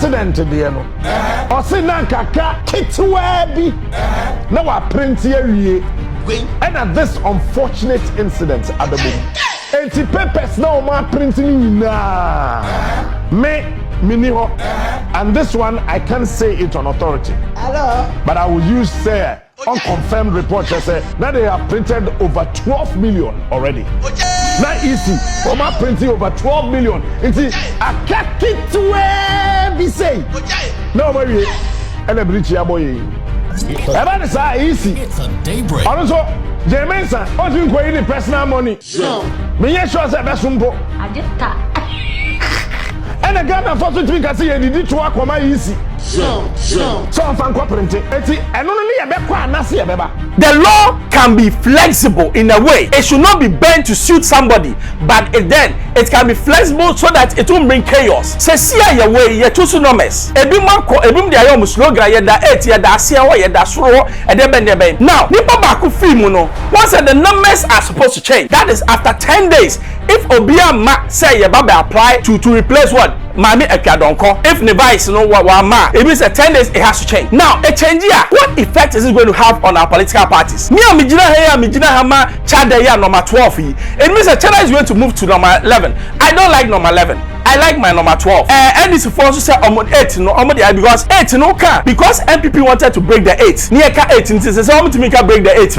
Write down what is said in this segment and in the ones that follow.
incident there no. Ose na nkaka kitwa bi na wa print awie. And at this unfortunate incident at the moment. 80 papers now my printing na. Me and this one I can't say it on authority. Hello. But I will use say unconfirmed report say that they have printed over 12 million already. Not easy. For my printing over 12 million. It's a kaki to be say. No worry. And a bridge boy. About is easy. It's a daybreak. Also, Jameson, what you going in personal money? No. Me yes sure say be sumpo. I just got. And again, I force to think I see you did to work for my easy. So I'm fan printing. And only a bequa nasi beba. The law can be flexible in a way. It should not be bent to suit somebody, but it can be flexible so that it won't bring chaos. Say see your way, you choose no mess. Ebim dia yo slogan ye da 8 ye da sia ye da soro e de ben. Now, nipa ba ku film no. Once the numbers are supposed to change, that is after 10 days. If Obia ma say ye ba apply to replace what? Mami Akua Donkor. If Nevice no wa ma, it means 10 days it has to change. Now, a change here. What effect is it going to have on our political parties? Me and Mijina Hama Chada ya number 12. It means that Chada is going to move to number 11. I don't like number 11. I like my number 12. And this is also say 8 no because 8 no can because MPP wanted to break the 8. Near 8 instances to make break the 8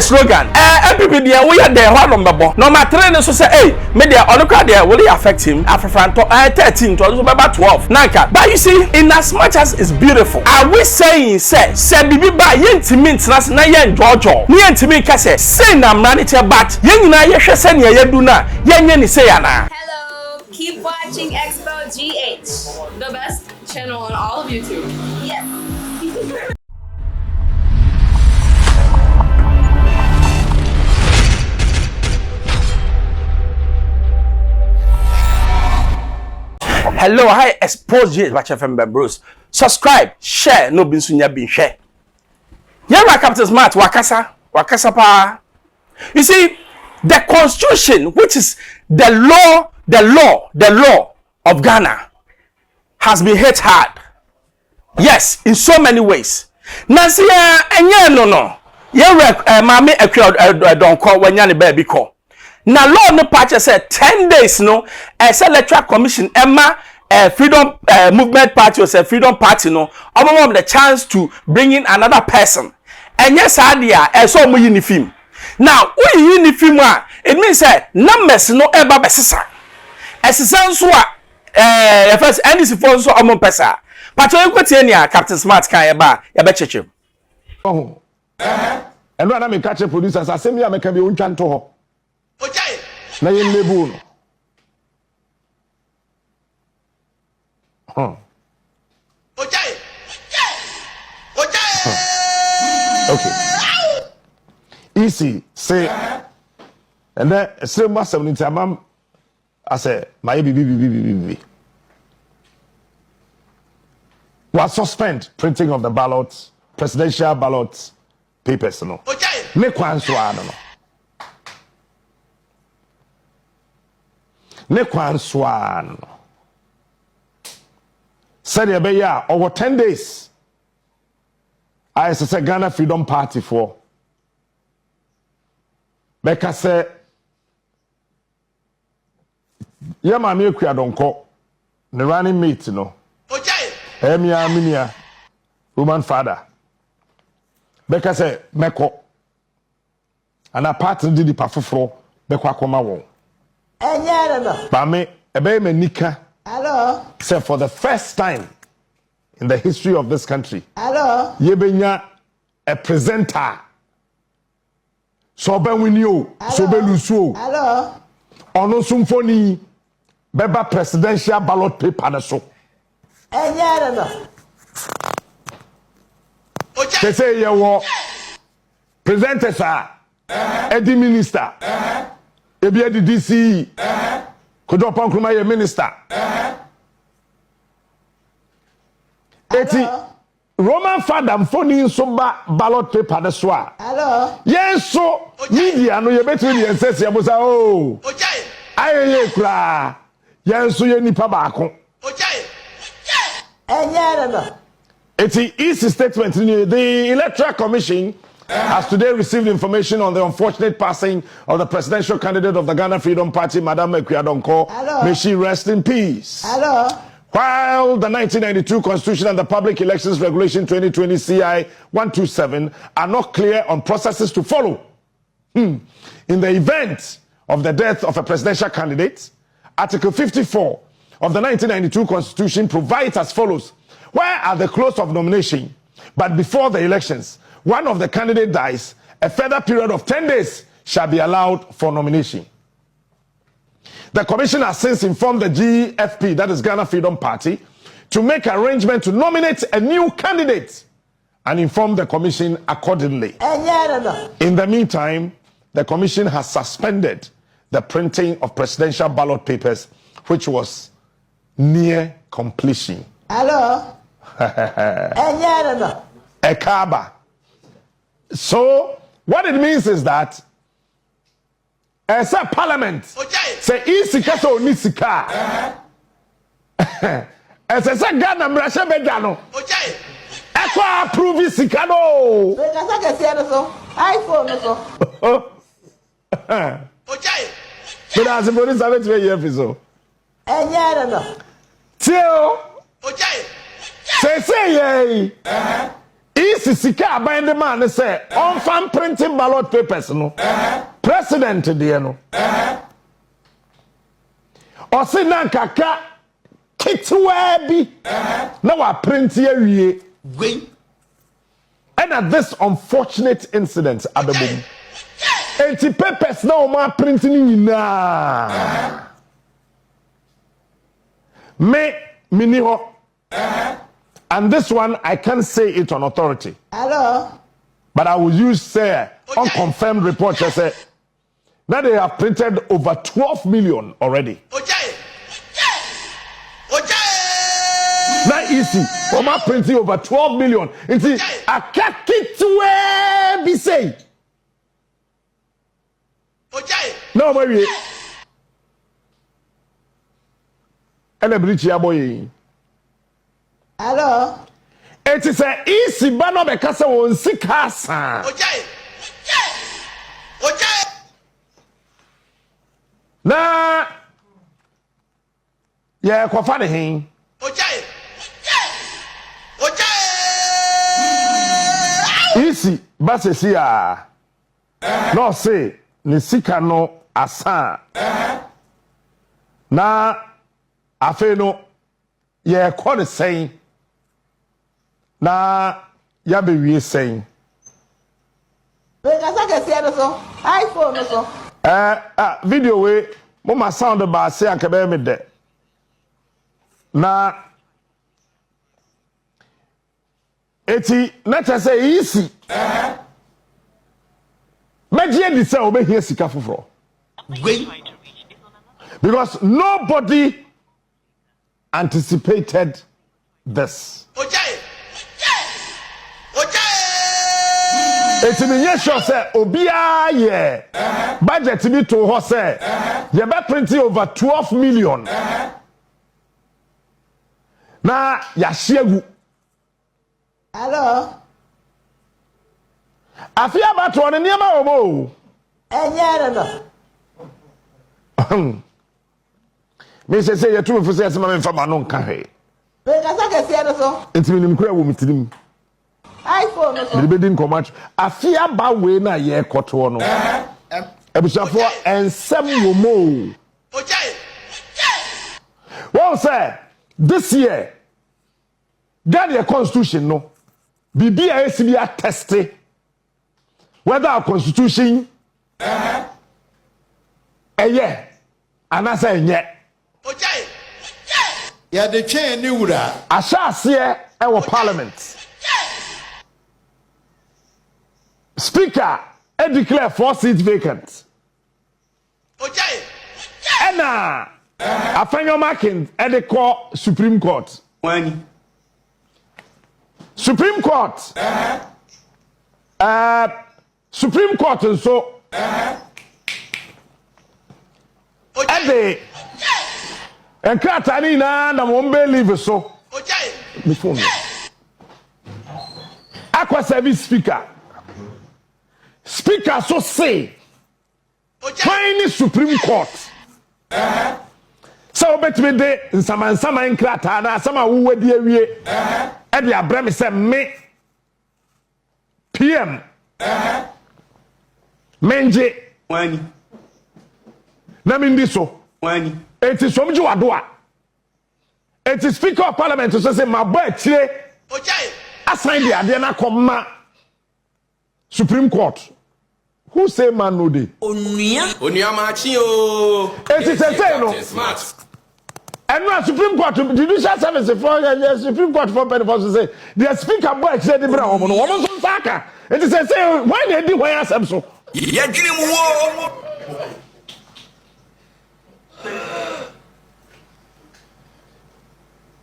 slogan. MPP there we are there one number. Number 3 so say hey, media onuka there will it affect him? African 13 to 12. Nanka. But you see, in as much as it's beautiful, are we saying say bibi ba yentimi na yen jojo. Ni yentimi ka say na mranite but yen na ye hwe se ne ye du na yenye ni say ana. Keep watching Xposed GH, the best channel on all of YouTube. Yes. Hello, hi, Xposed GH, watch FM Bruce. Subscribe, share, no bin sunya bin share. Yara Captain Smart, wakasa pa. You see, the constitution, which is the law of Ghana, has been hit hard. Yes, in so many ways. Nasia enye no. Mami Akua Donkor wanyane baby ko. Na law no patch said 10 days no Electoral Commission Emma Freedom Movement Party or say Freedom Party no obama the chance to bring in another person. And yes adia so mo uniform. Now, we uniform it means say numbers no eba besesa. Esesa so first NDC for so amon pesa. Pato enkwete nia Captain Smart kan eba ya be cheche. Oh. Eno na me catch producers asem ya meka be ontwa nto ho. Ojai. Na ye lebu no. Ojai. Okay. Easy say and then say ma 70 amam I say my bibi was suspend printing of the ballots, presidential ballots papers no. Ne kwan so ano no. Ne kwan so ano. Said ya be ya over 10 days. I say Ghana Freedom Party for Beka say ya Mami Akua Donkor the running mate no. Emia minia woman father. Beka say meko. And a part did the pafufro bekwa koma won. no. Ba me ebe me nika. Hello. Say for the first time in the history of this country. Hello. Yebenya a presenter. So ben wini o, so be lusu o. Hello. Ono symphony beba presidential ballot paper na so. no. They say you were presenters Eddie minister. Ebi Eddie DC. Kodo Pankruma ye minister. Eti Roman father mfoni so ballot paper na so a. Hello. Yes so media no ye betwe ye nsese abusa o. Ayeye kura. Yen so ye nipa ba ko. It's the easy statement. The Electoral Commission has today received information on the unfortunate passing of the presidential candidate of the Ghana Freedom Party, Madam Akua Donkor. May she rest in peace. While the 1992 Constitution and the Public Elections Regulation 2020 CI 127 are not clear on processes to follow in the event of the death of a presidential candidate, Article 54 of the 1992 Constitution provides as follows. Where at the close of nomination, but before the elections, one of the candidates dies, a further period of 10 days shall be allowed for nomination. The commission has since informed the GFP, that is Ghana Freedom Party, to make arrangement to nominate a new candidate and inform the commission accordingly. In the meantime, the commission has suspended the printing of presidential ballot papers, which was near completion. Ekaba. So, what it means is that as a parliament, say isika so nisika. As a Ghana mrasha bedano. Ekwa approve isika no. iPhone so. But as a police have it so. Tio. Say Isi sika aban the man say on fan printing ballot papers no. President de no. O se nan kaka kitwa bi na wa print awie. And at this unfortunate incident at the boom. 80 papers na o ma printing na. Mini ho. And this one, I can't say it on authority. But I will use, say, unconfirmed report. I say, now they have printed over 12 million already. Not easy. Oma printing over 12 million. It's a kaki to where be say. No, baby. And a bridge boy. It is a easy banner because I won't see casa. Na, yeah, quite funny. Easy, but it's here. No, say, Nisika no asa. Na, afeno, yeah, quite the same. Na ya be wie sen iPhone so video we mo ma sound ba se akabe me de na eti na say easy meje di say obehia sika foforo because nobody anticipated this. It's in the sure say obia ye budget be to ho say ye be printing over 12 million na ya shiegu afia ba to ne niam obo me say ye tu fu say ma me fa ma no nka he it's minim kura wo mitirim iPhone so. The building command. Afia ba we na ye koto no. Ebusafo ensem wo mo. Well say this year Ghana constitution no. Bibi a SB attested whether our constitution eye anasa enye. Ya de twen ni wura. Asase e wo parliament. Speaker, I declare 4 seats vacant. Ena, I find your marking at the court, Supreme Court. When Supreme Court. Supreme Court and so. At the and Katani na won't believe so. me phone. Akwa service speaker. Speaker so say. Tiny Supreme Court. So bet me de nsama nkrata na sama wo wadi awie. E de abra me say me PM. Menje wani. Na mindi so. Wani. Eti somji wadoa. Eti Speaker of Parliament so say ma bo akire. Assign the ade na komma Supreme Court. Who say man no dey? Onuya machi o. Eti say no. Smart. And now Supreme Court judicial service for Supreme Court for benefits say the speaker boy say the bra woman woman so saka. Eti say why they do why asem so? Ya dwene mu wo.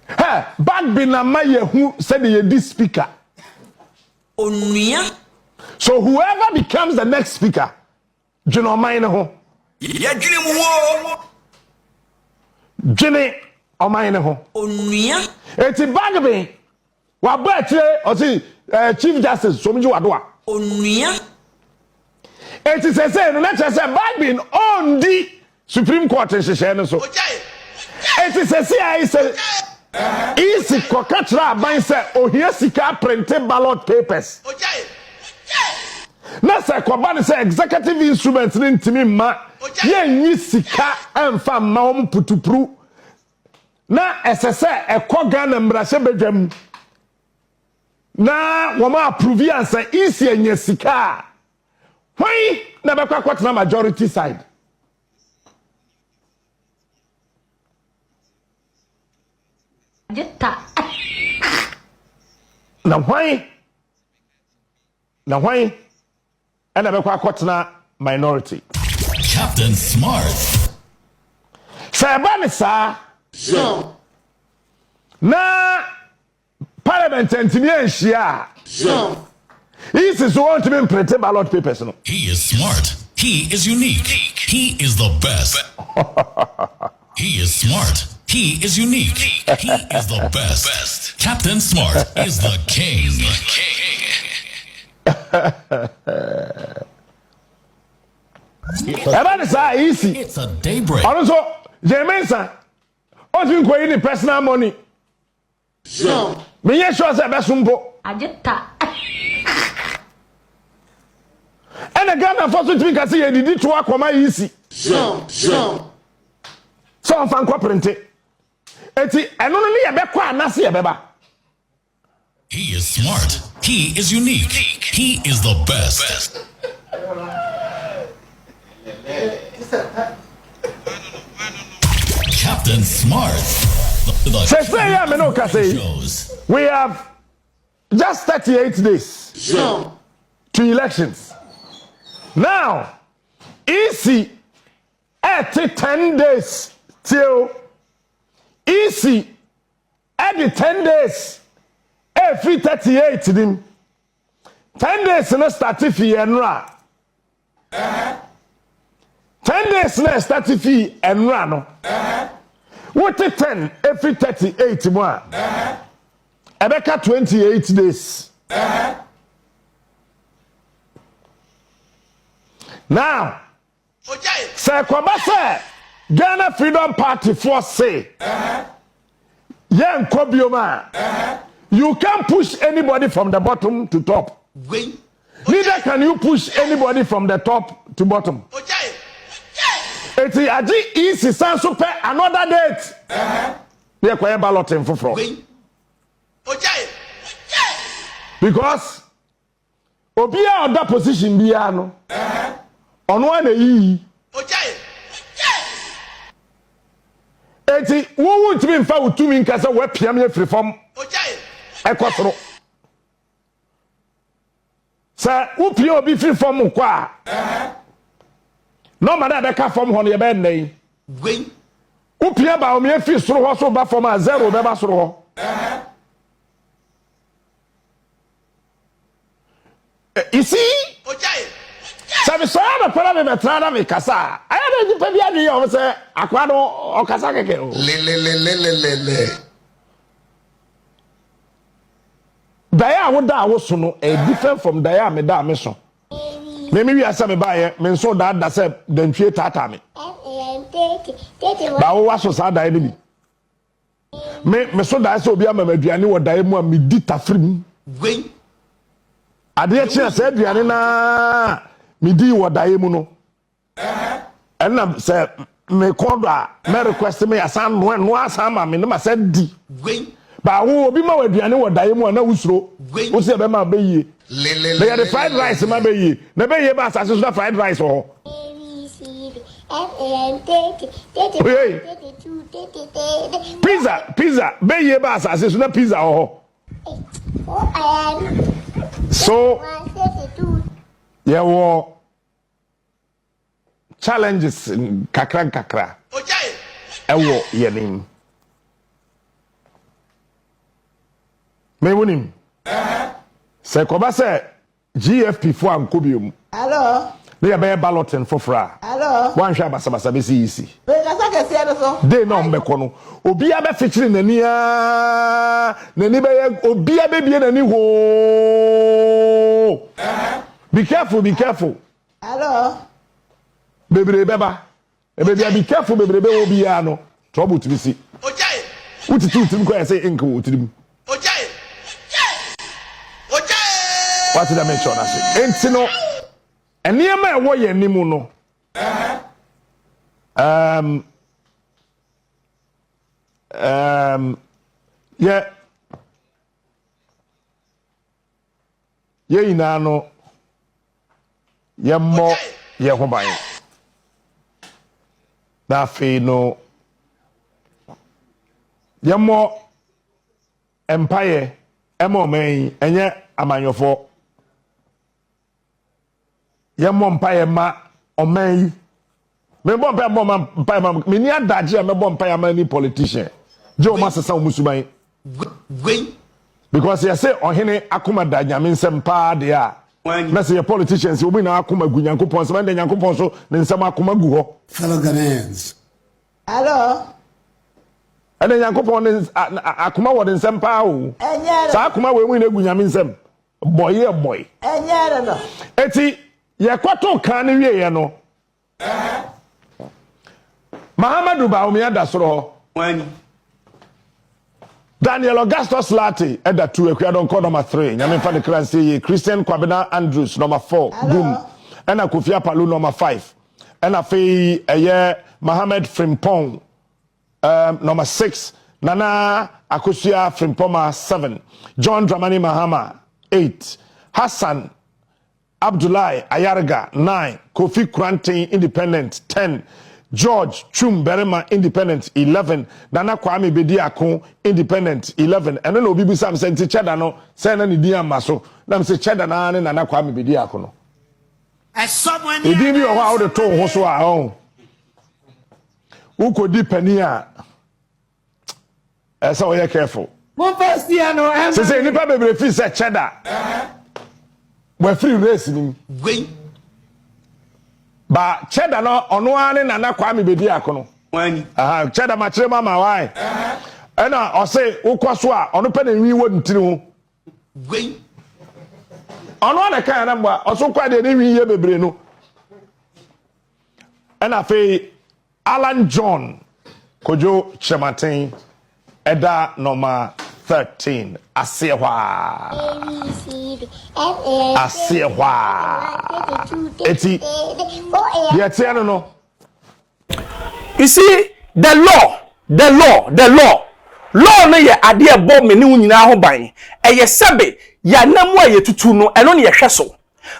Ha, bad be na ma yehu said the speaker. Onuya. So whoever becomes the next speaker, Juno mine ho. Ya dwene mu wo. Jene o mine ho. Onuya. Eti bag be wa ba tire o si Chief Justice Somji Wadoa. Onuya. Eti say no let say bag be on the Supreme Court nhyehyɛ no so. Eti say I say isi kokatra ban say ohia sika printed ballot papers. Na say koba ne say executive instruments ne ntimi ma ye nyi sika emfa ma om putupru na esese ekoga na mrahye bedwam na wo ma approve an say isi enya sika why na be kwakwa na majority side na why and I be na minority. Captain Smart. Sabani sa. So. Na Parliament engineer shia. So. He is want to be printed ballot papers no. He is smart. He is unique. He is the best. He is smart. He is unique. He is the best. Captain Smart is the king. It's a daybreak. Also, Jemensa, you go in personal money. So. Me yes sure say besumpo. Ajeta. And again, I first to think I see you did to akoma easy. So. So fan ko printe. Eti eno no ne ye be kwa na se ye beba. He is smart. He is unique. He is the best. Captain Smart. We have just 38 days to elections. Now, easy at 10 days till easy at the 10 days. Every 38 dim 10 days no start fee enra 10 days no start fee enra no what 10 every 38 mo ebeka 28 days now say kwabase Ghana Freedom Party for say yen kobioma you can't push anybody from the bottom to top. Neither can you push anybody from the top to bottom. It's a easy sans super another date. We are quite balloting for fraud. Because Obia on that position biano on one e. Eti wo won't be in fact with 2 min kasa we piam free form. Ekosoro. Sa upio obi free form kwa. No matter the ka form ho ne be nnai. Upia ba o me free soro ho so ba form a 0 be ba soro ho. You see? Sabi so na para me metra me kasa. Aya na di pa bia ni o say akwa no o kasa keke o. Le. Daya wo da wo so no different from daya me da me so. Me wi asa me ba ye me so da se dantwie tata me. Ba wo waso sa daya ni bi. Me so da se obi ama maduane wo daya mu a me di tafrim. Gwen. Ade e che se aduane na me di wo daya mu no. Enna se me kodo a me request me asan no asan ma me no ma se di. Gwen. Ba wo obi ma waduane wo daya mu a na wusuro. Wo se be ma be yi. They are the fried rice ma be yi. Na be yi ba asase so fried rice ho. Pizza be yi ba asase so na pizza ho. So yeah, wo challenges kakra ewo yenim me wonim se ko ba se GFP fo anko biom hello ne be balloting fofra hello wan hwa basa be si be ka sa ke se so de no mbeko no obi a be fikiri nani a nani be obi a be bie nani ho be careful hello bebre beba be careful bebre be obi ya no trouble to be see Ojai. utitu tim ko say enko utirim Ojai. what did I mention say enti no eniema e wo ye nimu no ye ina no ye mo ye ho ban na fe no ye mo empire emo men enye amanyofo ye mo empire ma omen me bo empire ma me ni adaje me bo empire ma ni politician je o ma sesa o musuban Gwen. because you say ohene akoma da nyame nsem pa de a na say politicians obi na akoma gu nyankopon se man nyankopon so ne nsem akoma gu ho Fellow Ghanaians. hello ene nyankopon ne akoma wo de nsem pa o enye sa akoma we mu na gu nyame nsem boy enye no eti ye kwato kan ne wie ye no Mahamadu ba o mi ada soro ho Wani. Daniel Augustus Lati Eda 2 Akua Donkor number 3 nyame fa de kran say Christian Kwabena Andrews number 4 boom ena Kofia Palu number 5 ena fe eye Mohammed Frimpong number 6 Nana Akosia Frimpoma 7 John Dramani Mahama 8 Hassan Abdullahi Ayarga 9 Kofi Krantin Independent 10 George Chum Berema Independent 11 Nana Kwame Bediako Independent 11 and then obi bi sam say Cheda no say na ni di amaso na say Cheda na ne Nana Kwame Bediako no Someone e di bi o ha o de to ho so a o ukodi pani a esa o ye careful mo first year no say nipa bebre fi say Cheda we free race ni Gwen. ba Cheda no ono ane Nana Kwame Bediako no Wani. Cheda ma chere mama why ena o say ukoso a ono pe na nwi wo ntiri ho Gwen. ono na kan na mba o so kwa de ni nwi ye bebre no ena fe Alan John Kojo Chematin Eda number 13 Asehwa eti ye no You see, the law no ye ade ebo me ne nyina ho ban eye sebe ya namu aye tutu no eno ne ye hweso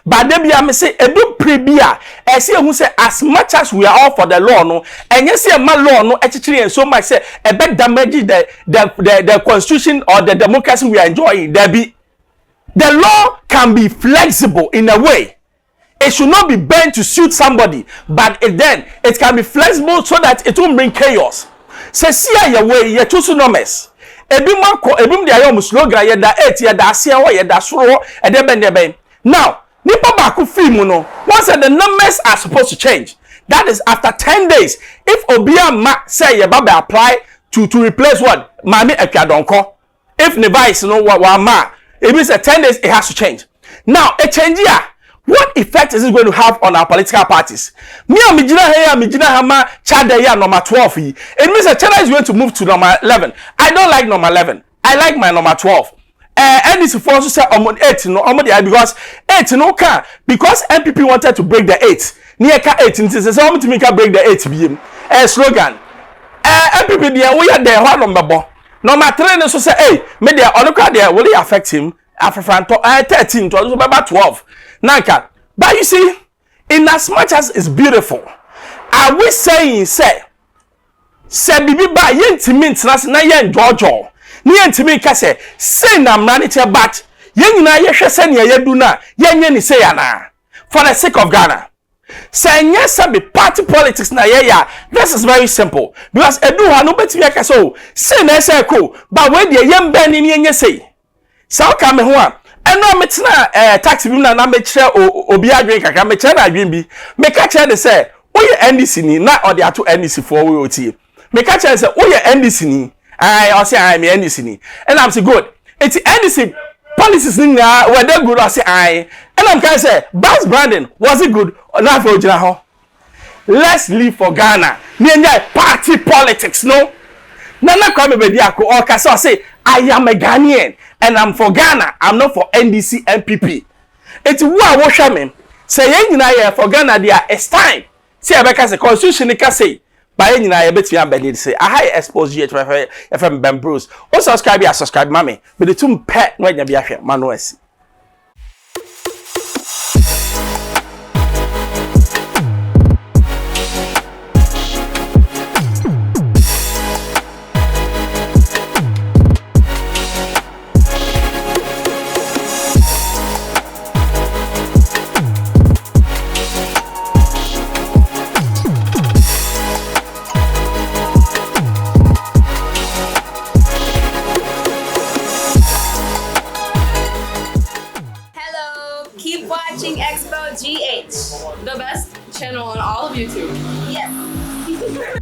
ba de bia me say edu prebia e say ehu say as much as we are all for the law no enye say ma law no echichiri en so much say e be damage the constitution or the democracy we are enjoying there be the law can be flexible in a way. It should not be bent to suit somebody, but it can be flexible so that it won't bring chaos. Say, see your way, you're too enormous. Ebim de ayom slogan, ye da 8, ye da sia, ye da suro, and then now, nipa baku film no. Once the numbers are supposed to change, that is after 10 days. If Obia ma say ye baba apply to replace what? Mami Akua Donkor. If Nevice no wa ma. it means that 10 days it has to change. Now, a change here, what effect is it going to have on our political parties? Me and Mijina here, Mijina Hama, Chad here, number 12. It means that China is going to move to number 11. I don't like number 11. I like my number 12. And this also say 8 no because 8 no can because MPP wanted to break the 8. Near 8 it say want to make break the 8 BM. Slogan. MPP there we are there one number. Number 3 no so say hey, me there onuka there will it affect him? African 13 to about 12. Nanka. But you see, in as much as it's beautiful, are we saying say bibi ba yentimi na yen jojo. Ni entimi ka say na mranite but yen nyina ye hwese ne yedu na yenye ni say ana for the sake of Ghana. Say yes be party politics na ya. This is very simple because edu ha no betimi ka so say na say ko but we dey yem ben ni yenye say. Sa ka me ho a eno metina tax bi na me kire obi adwen kaka me kire na adwen bi me ka kire de say oye NDC ni na ode ato NDC for we otie me ka kire say oye NDC ni I say I me NDC ni and I'm say good it's NDC policies ni na whether good or say I and I'm can say Bass Brandon was it good or not for ojina ho. Let's live for Ghana ni enjoy party politics no nana kwa me be dia ko or ka say I am a Ghanaian and I'm for Ghana. I'm not for NDC MPP. It's who I wash me. Say yen nyina for Ghana there. It's time. See Abeka say constitution ka say. By yen nyina beti am beli say. I high Xposed FM Ben Bruce. O subscribe ya subscribe mami. Be the two pet no nya bi ahwe manuesi. Keep watching Xposed, the best channel on all of YouTube. Yes.